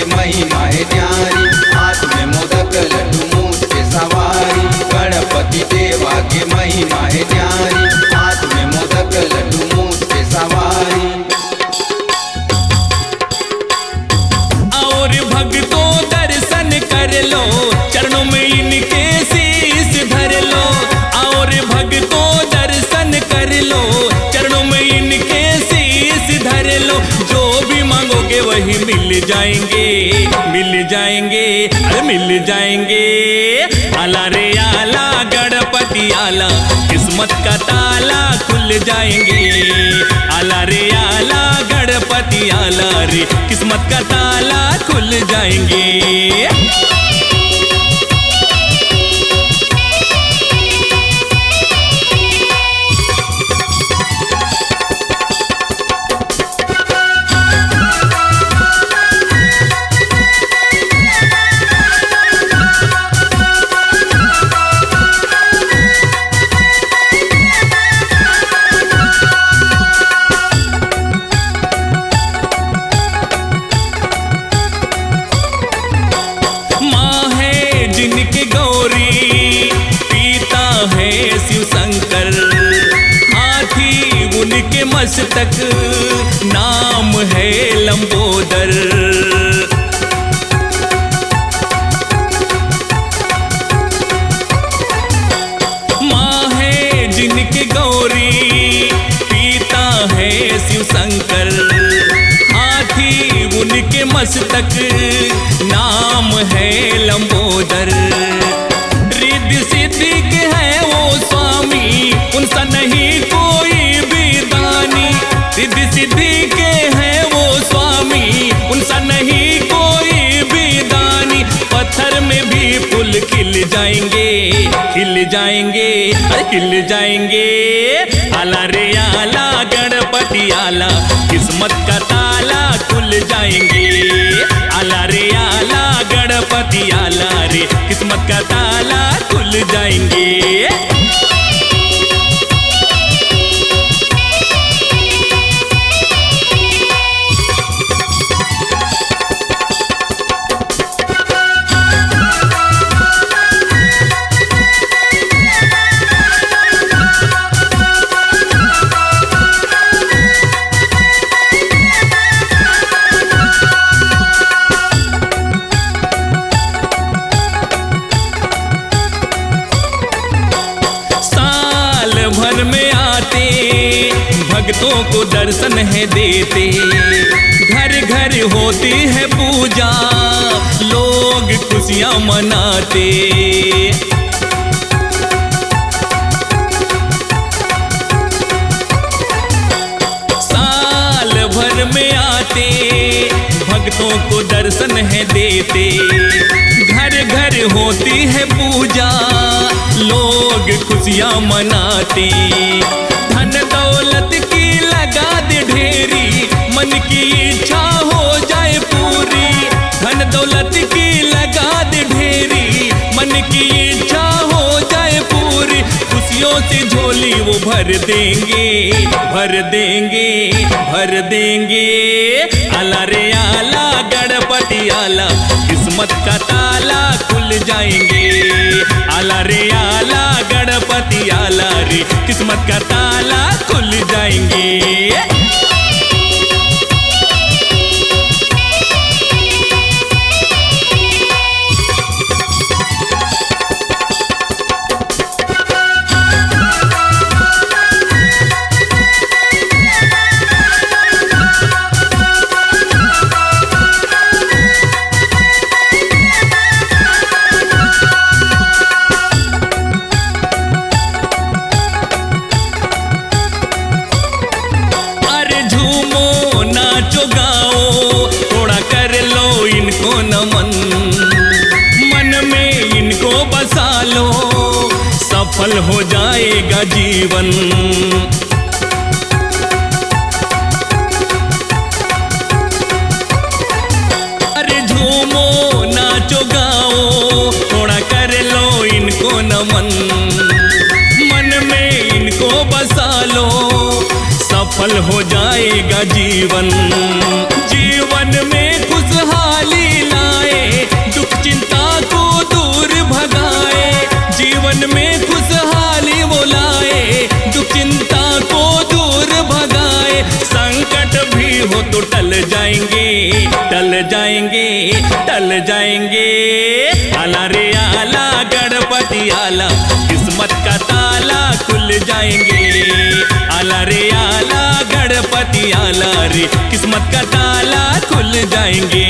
की महिमा है न्यारी, हाथ में मोदक लड्डू मूंछ पे सवारी। गणपति देवा की महिमा है न्यारी, हाथ में मोदक लड्डू मूंछ पे सवारी। और भक्तों दर्शन कर लो, चरणों में इनके शीश धर लो। और भक्तों दर्शन कर लो, चरणों में इनके शीश धर लो। जो भी मांगोगे वही मिल जाएंगे, मिल जाएंगे, अरे मिल जाएंगे। आला रे आला गणपति आला, किस्मत का ताला खुल जाएंगे। आला रे आला गणपति आला रे, किस्मत का ताला खुल जाएंगे। जिनके गौरी पिता है शिव शंकर, हाथी उनके मस्तक नाम है लंबोदर। माँ है जिनके गौरी पिता है शिव शंकर, हाथी उनके मस्तक नाम है लंबोदर। रिद्धि सिद्धि के हैं वो स्वामी, उनसा नहीं कोई भी दानी। रिद्धि सिद्धि के हैं वो स्वामी, उनसा नहीं कोई भी दानी। पत्थर में भी फूल खिल जाएंगे, खिल जाएंगे, अरे खिल जाएंगे। आला रे आला गणपति आला, किस्मत का ताला खुल जाएंगे। आला रे आला गणपति आला रे, किस्मत का ताला खुल जाएंगे। भर में आते भक्तों को दर्शन है देते। घर घर होती है पूजा, लोग खुशियां मनाते। साल भर में आते भक्तों को दर्शन है देते। घर घर होती है पूजा, लोग खुशियां मनाते। धन दौलत की लगा दे ढेरी, मन की इच्छा हो जाए पूरी। धन दौलत की लगा दे ढेरी, मन की इच्छा हो जाए पूरी। खुशियों से झोली वो भर देंगे, भर देंगे, भर देंगे। आला रे आला गणपति आला, किस्मत का ताला खुल जाएंगे। आला रे आला गणपति आला रे, किस्मत का ताला खुल जाएंगे। सफल हो जाएगा जीवन। अरे झूमो नाचो गाओ, थोड़ा कर लो इनको नमन। मन में इनको बसा लो, सफल हो जाएगा जीवन। जीवन में खुशहाली टल जाएंगे। आला रे आला गणपति आला, किस्मत का ताला खुल जाएंगे। आला रे आला गणपति आला रे, किस्मत का ताला खुल जाएंगे।